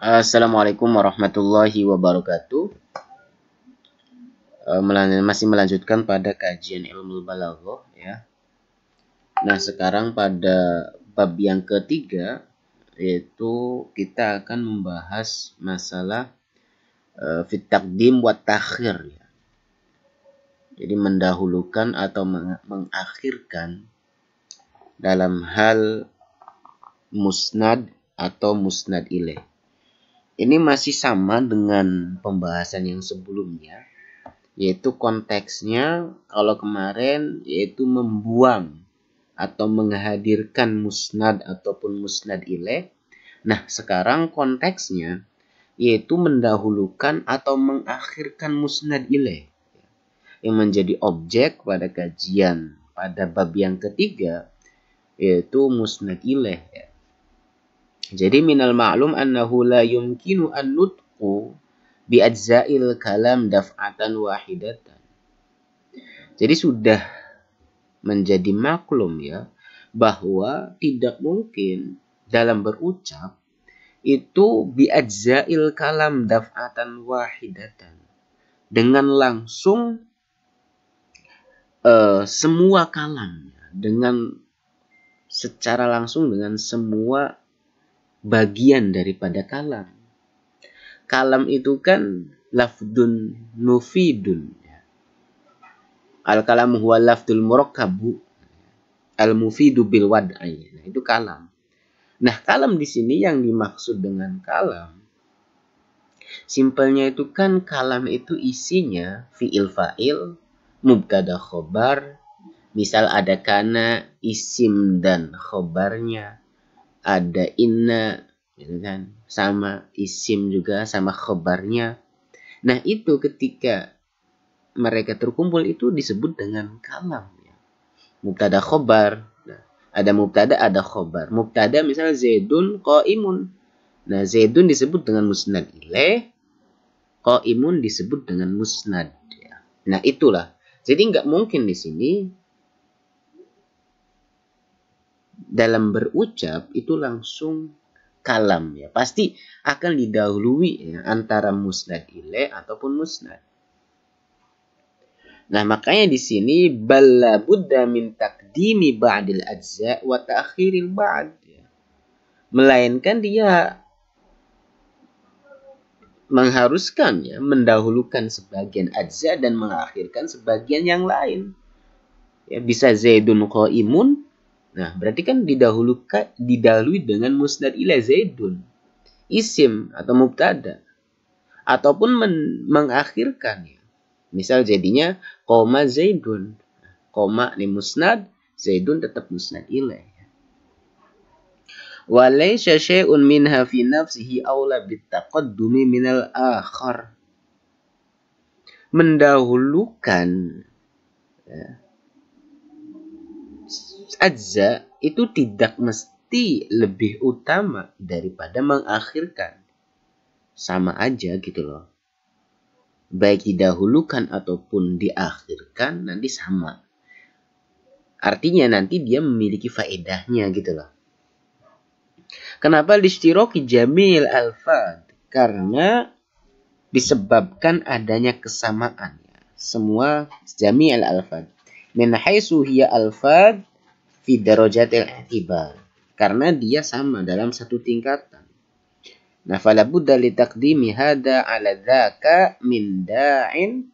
Assalamualaikum warahmatullahi wabarakatuh. Masih melanjutkan pada kajian ilmu balaghah ya. Nah, sekarang pada bab yang ketiga, yaitu kita akan membahas masalah fit taqdim wa takhir ya. Jadi mendahulukan atau mengakhirkan dalam hal musnad atau musnad ilaih. Ini masih sama dengan pembahasan yang sebelumnya, yaitu konteksnya kalau kemarin yaitu membuang atau menghadirkan musnad ataupun musnad ilaih. Nah, sekarang konteksnya yaitu mendahulukan atau mengakhirkan musnad ilaih yang menjadi objek pada kajian pada bab yang ketiga, yaitu musnad ilaih ya. Jadi minal ma'lum annahu la yumkinu an nutqu bi ajza'il kalam daf'atan wahidatan. Jadi sudah menjadi maklum ya bahwa tidak mungkin dalam berucap itu bi ajza'il kalam daf'atan wahidatan dengan langsung semua kalam dengan secara langsung dengan semua bagian daripada kalam. Kalam itu kan lafdun mufidun. Al-kalam huwa lafdul murakkabu al-mufidu bil wad'i. Nah, itu kalam. Nah, kalam di sini yang dimaksud dengan kalam, simpelnya itu kan kalam itu isinya fi'il fa'il, mubtada khobar, misal ada kana, isim dan khobarnya, ada inna, gitu kan, sama isim juga sama khobarnya. Nah, itu ketika mereka terkumpul itu disebut dengan kalam ya. Mubtada khobar. Nah, ada mubtada, ada khobar. Mubtada misalnya Zaidun qaimun. Nah, Zaidun disebut dengan musnad ilaih, qaimun disebut dengan musnad ya. Nah, itulah. Jadi nggak mungkin di sini dalam berucap itu langsung kalam ya. Pasti akan didahului ya, antara musnad ilaih ataupun musnad. Nah, makanya di sini balla budda min taqdimi ba'dil ajza wa ta'khiril ba'd ya. Melainkan dia mengharuskan ya, mendahulukan sebagian ajza dan mengakhirkan sebagian yang lain. Ya, bisa Zaidun qaimun. Nah, berarti kan didahului dengan musnad ilaih Zaidun, isim atau mubtada, ataupun mengakhirkan ya. Misal jadinya koma Zaidun, koma ni musnad, Zaidun tetap musnad ilaih. Wa laysa syai'un minha fi nafsihi aula bitaqaddumi minal akhar. Mendahulukan ya, ajza itu tidak mesti lebih utama daripada mengakhirkan. Sama aja gitu loh. Baik didahulukan ataupun diakhirkan nanti sama. Artinya nanti dia memiliki faedahnya gitu loh. Kenapa listiraki jamil alfad? Karena disebabkan adanya kesamaan. Semua jamil alfad. Min haitsu hiya alfad fi darajatil i'tibar. Karena dia sama dalam satu tingkatan. Nah, fala budda li taqdimi hada ala dzaka min da'in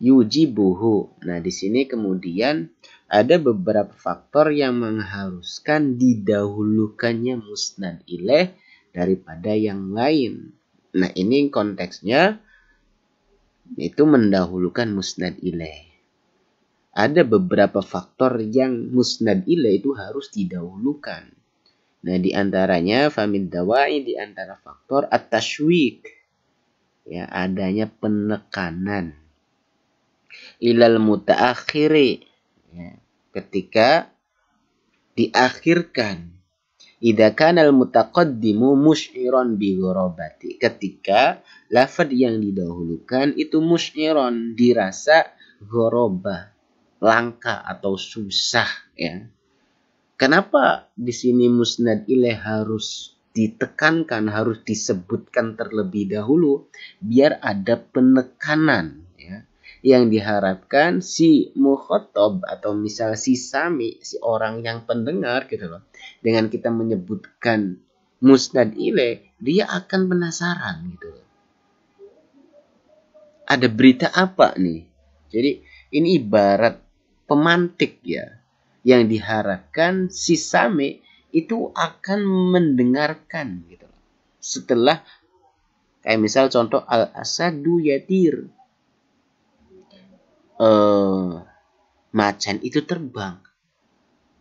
yujibuhu. Nah, di sini kemudian ada beberapa faktor yang mengharuskan didahulukannya musnad ilaih daripada yang lain. Nah, ini konteksnya itu mendahulukan musnad ilaih. Ada beberapa faktor yang musnad ilaih itu harus didahulukan. Nah, di antaranya famid dawa'i, di antara faktor at-tashwik. Ya, adanya penekanan. Ilal mutaakhiri. Ya, ketika diakhirkan. Idza kana al-mutaqaddimu musy'iran bi ghurabati. Ketika lafaz yang didahulukan itu musy'iran, dirasa ghurabah, langka atau susah ya. Kenapa di sini musnad ilaih harus ditekankan, harus disebutkan terlebih dahulu biar ada penekanan ya. Yang diharapkan si mukhatab atau misal si sami, si orang yang pendengar gitu loh. Dengan kita menyebutkan musnad ilaih, dia akan penasaran gitu loh. Ada berita apa nih? Jadi ini ibarat pemantik ya. Yang diharapkan si sami itu akan mendengarkan gitu. Setelah kayak misal contoh al-asadu yatir. Macan itu terbang.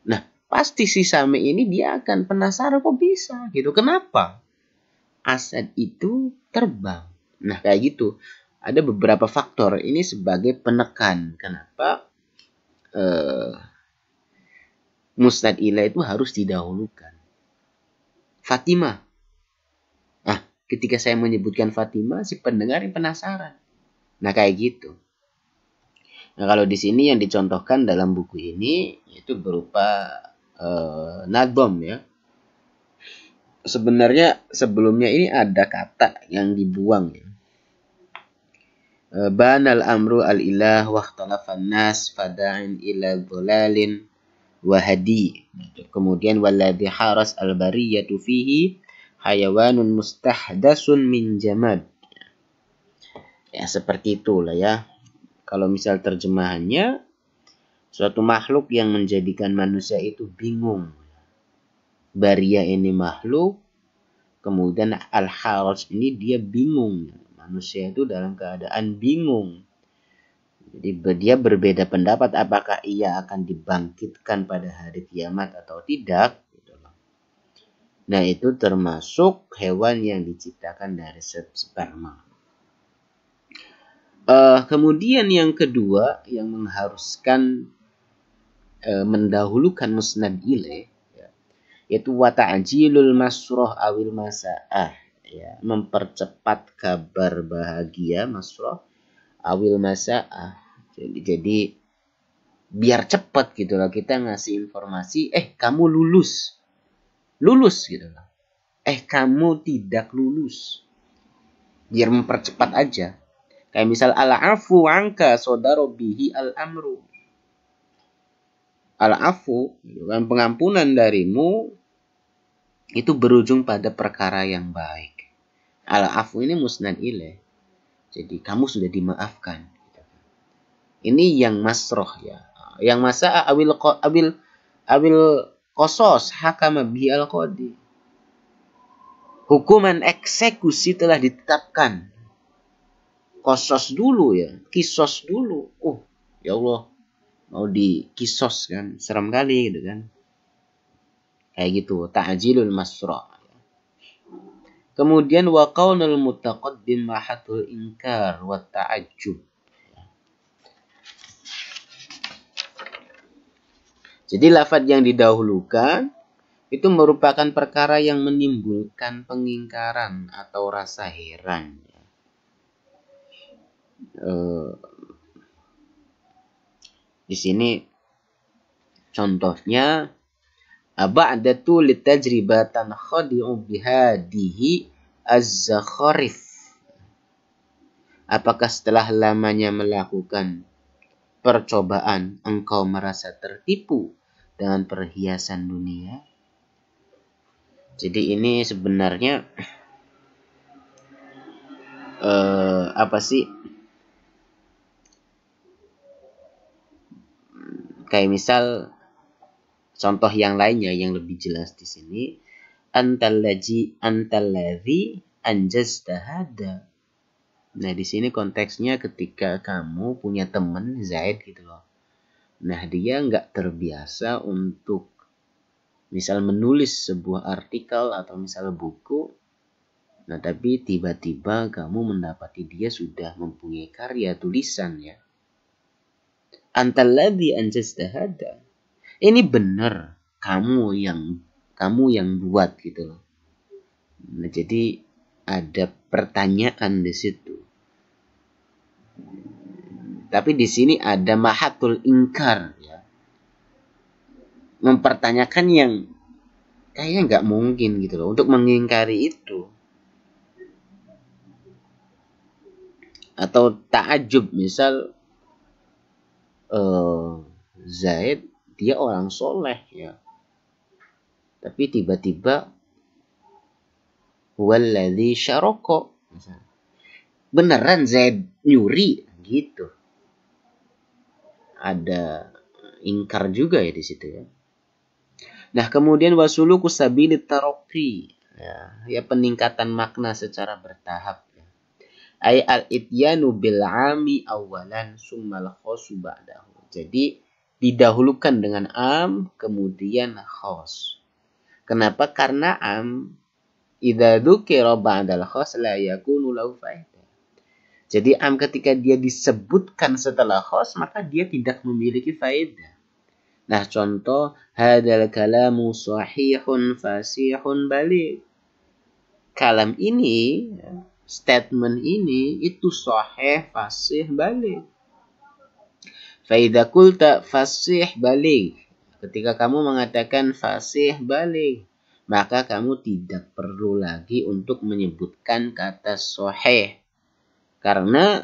Nah, pasti si sami ini dia akan penasaran kok bisa gitu. Kenapa? Asad itu terbang. Nah, kayak gitu. Ada beberapa faktor ini sebagai penekan. Kenapa musnad ilaih itu harus didahulukan. Fatimah. Nah, ketika saya menyebutkan Fatimah, si pendengar yang penasaran. Nah, kayak gitu. Nah, kalau di sini yang dicontohkan dalam buku ini itu berupa nadbom ya. Sebenarnya sebelumnya ini ada kata yang dibuang ya. Banal amru al-ilah wa ikhtalafan nas fada'in ila dhulalin wa hadi. Kemudian walladhi haras al-bariyatu fihi hayawanun mustahdasun min jamad. Ya seperti itulah ya. Kalau misal terjemahannya, suatu makhluk yang menjadikan manusia itu bingung. Baria ini makhluk, kemudian al-haras ini dia bingung. Manusia itu dalam keadaan bingung. Jadi dia berbeda pendapat apakah ia akan dibangkitkan pada hari kiamat atau tidak. Nah itu termasuk hewan yang diciptakan dari sperma. Kemudian yang kedua yang mengharuskan mendahulukan musnad ilaih ya, yaitu wa ta'jilul masroh awil masa'ah ya, mempercepat kabar bahagia masroh awil masa'ah. Jadi biar cepat gitu loh kita ngasih informasi, kamu lulus gitu loh. Kamu tidak lulus. Biar mempercepat aja. Kayak misal al-afu angka sodaro bihi al-amru. Al-afu, pengampunan darimu itu berujung pada perkara yang baik. Al-afu ini musnad ilaih. Jadi kamu sudah dimaafkan. Ini yang masroh ya. Yang masa awil kosos hakama bihi al-qadi. Hukuman eksekusi telah ditetapkan. Kosos dulu ya, kisos dulu. Ya Allah, mau dikisos kan, serem kali gitu kan. Kayak gitu, ta'jilul masra'. Kemudian wa qaulul mutaqaddim mahatul inkar wa ta'ajjub. Jadi lafaz yang didahulukan itu merupakan perkara yang menimbulkan pengingkaran atau rasa heran. Di sini contohnya ba'datu litajribatan khadi'u bihadihi az-zakharif. Apakah setelah lamanya melakukan percobaan engkau merasa tertipu dengan perhiasan dunia? Jadi ini sebenarnya apa sih? Kayak misal contoh yang lainnya yang lebih jelas di sini, antalladzi anjazta hada. Nah, di sini konteksnya ketika kamu punya teman Zaid gitu loh. Nah, dia nggak terbiasa untuk misal menulis sebuah artikel atau misal buku. Nah, tapi tiba-tiba kamu mendapati dia sudah mempunyai karya tulisan ya. Antalladzi anjazta hada. Ini benar kamu yang buat gitu loh. Nah, jadi ada pertanyaan di situ. Tapi di sini ada mahatul ingkar ya. Mempertanyakan yang kayaknya nggak mungkin gitu loh untuk mengingkari itu. Atau takjub, misal Zaid dia orang soleh ya, tapi tiba-tiba waladzi syaroko, beneran Zaid nyuri gitu. Ada ingkar juga ya di situ ya. Nah, kemudian wasuluku sabilit taraqi, ya peningkatan makna secara bertahap ya. Ay al-ityanu bil ami awalan summal khosu ba'dahu. Jadi didahulukan dengan am kemudian khos. Kenapa? Karena am idza dzukira ba'dal khos la yakunu lahu faidah. Jadi am ketika dia disebutkan setelah khos maka dia tidak memiliki faedah. Nah, contoh hadal kalamu sahihun fasihun baligh. Kalam ini, statement ini itu sahih, fasih, baligh. Fa idza qulta fasih baligh, ketika kamu mengatakan fasih baligh, maka kamu tidak perlu lagi untuk menyebutkan kata sahih. Karena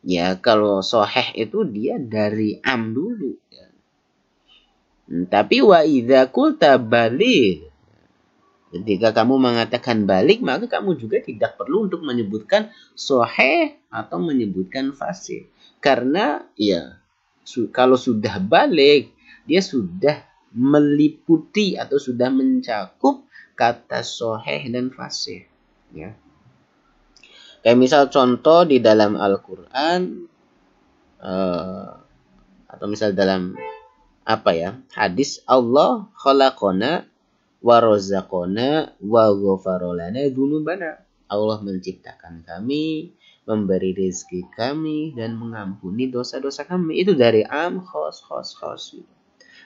ya kalau sahih itu dia dari am dulu ya. Tapi wa idza qulta baligh, ketika kamu mengatakan balik, maka kamu juga tidak perlu untuk menyebutkan sahih atau menyebutkan fasih. Karena ya kalau sudah balik, dia sudah meliputi atau sudah mencakup kata sahih dan fasih. Ya. Kayak misal contoh di dalam Al-Quran, atau misal dalam hadis, Allah khalaqona wa razaqona wa ghafara lana dzunubana. Allah menciptakan kami, memberi rezeki kami dan mengampuni dosa-dosa kami. Itu dari am khos.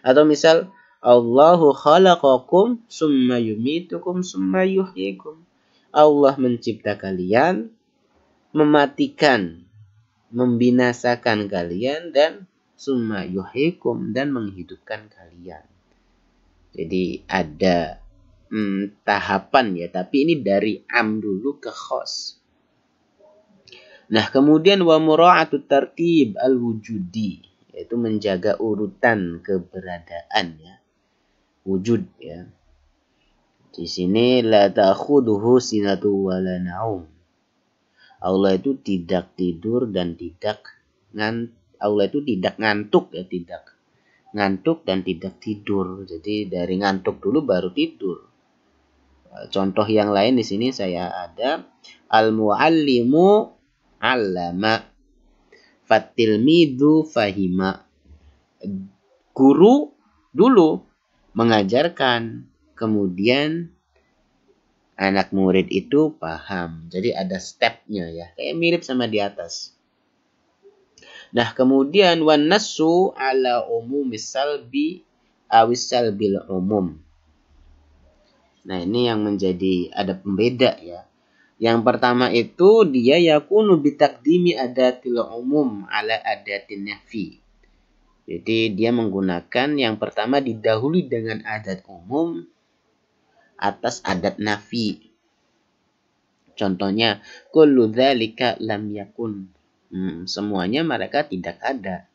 Atau misal Allahu khalaqakum summa yumitukum summa yuhyikum. Allah mencipta kalian, mematikan, membinasakan kalian, dan summa yuhyikum, dan menghidupkan kalian. Jadi ada tahapan ya, tapi ini dari am dulu ke khos. Nah, kemudian wa mura'atu tartib al-wujudi, yaitu menjaga urutan keberadaan ya. Wujud ya. Di sini la ta'khuduhu sinatu wa la naum. Allah itu tidak tidur dan Allah itu tidak ngantuk ya, tidak ngantuk dan tidak tidur. Jadi dari ngantuk dulu baru tidur. Contoh yang lain di sini saya ada al-muallimu 'allama fatilmidu fahima. Guru dulu mengajarkan, kemudian anak murid itu paham. Jadi ada stepnya ya, kayak mirip sama di atas. Nah, kemudian wan nassu ala umumis salbi awis salbil umum. Nah, ini yang menjadi ada pembeda ya. Yang pertama itu dia yakunu bitakdimi adatil umum ala adatin nafi. Jadi dia menggunakan yang pertama didahului dengan adat umum atas adat nafi. Contohnya kullu dzalika lam yakun. Semuanya mereka tidak ada.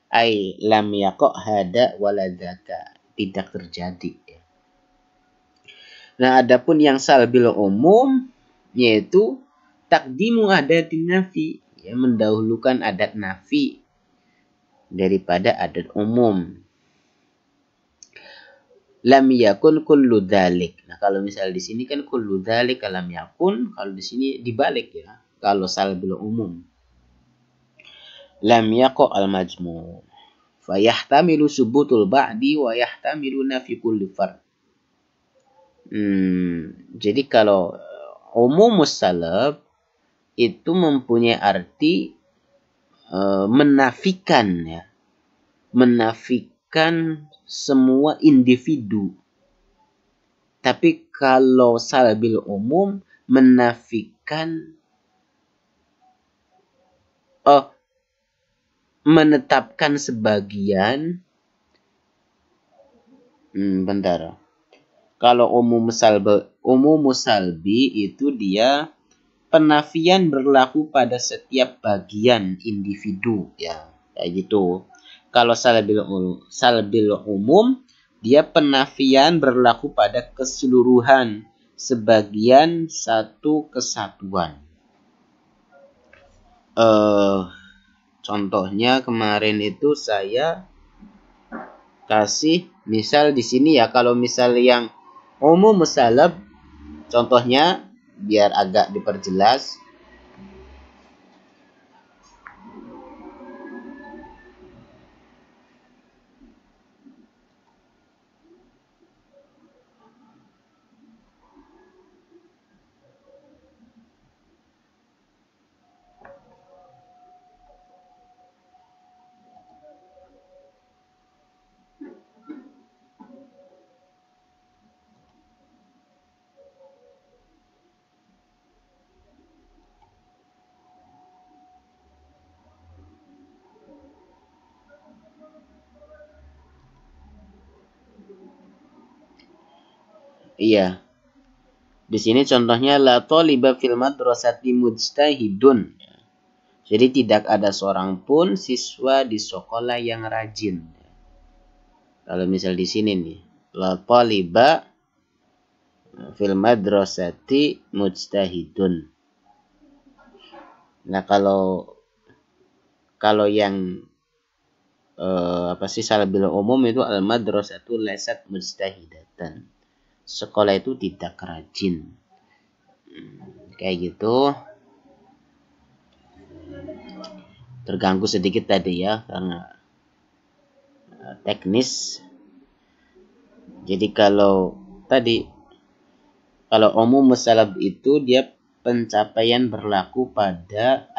Ai lam yaqa hada waladzaka, tidak terjadi. Nah, adapun yang salbil umum yaitu takdimu adatin nafi, ya, mendahulukan adat nafi daripada adat umum. Lam yakun kullu dzalik. Nah, kalau misal di sini kan kullu dzalik lam yakun, kalau di sini dibalik ya. Kalau salbil umum. Lam yaqa al-majmu'. Fayahtamilu subutul ba'di wa yahtamilu nafi kulli fard. Jadi kalau umumus salab itu mempunyai arti menafikan ya. Menafikan semua individu. Tapi kalau salbil umum menafikan menetapkan sebagian Kalau umum salbi itu dia penafian berlaku pada setiap bagian individu, ya kayak gitu. Kalau salbil umum dia penafian berlaku pada keseluruhan sebagian satu kesatuan. Contohnya kemarin itu saya kasih misal di sini ya, kalau misal yang umum musalab, contohnya biar agak diperjelas. Iya. Di sini contohnya la thaliba fil madrasati mujtahidun. Jadi tidak ada seorang pun siswa di sekolah yang rajin. Kalau misal di sini nih, la thaliba fil madrasati mujtahidun. Nah, kalau yang salbil umum itu al madrasatu laysat mujtahidatan. Sekolah itu tidak rajin. Kayak gitu. Terganggu sedikit tadi ya karena teknis. Jadi kalau umum musalab itu dia penafian berlaku pada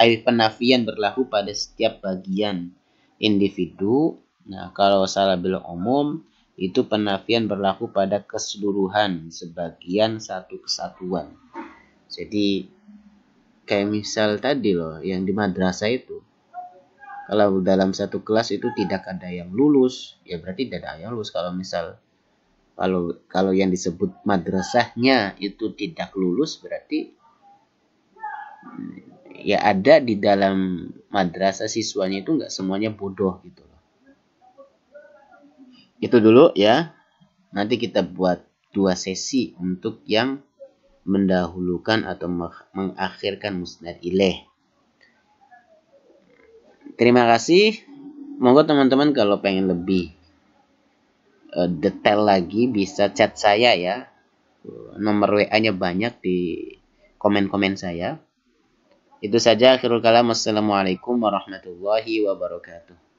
setiap bagian individu. Nah, kalau salbil umum itu penafian berlaku pada keseluruhan sebagian satu kesatuan. Jadi kayak misal tadi loh yang di madrasah itu, kalau dalam satu kelas itu tidak ada yang lulus, ya berarti tidak ada yang lulus. Kalau misal kalau yang disebut madrasahnya itu tidak lulus, berarti ya ada di dalam madrasah siswanya itu nggak semuanya bodoh gitu loh. Itu dulu ya. Nanti kita buat 2 sesi untuk yang mendahulukan atau mengakhirkan musnad ilaih. Terima kasih. Monggo teman-teman kalau pengen lebih detail lagi bisa chat saya ya. Nomor WA-nya banyak di komen-komen saya. Itu saja, akhirul kalam. Wassalamualaikum warahmatullahi wabarakatuh.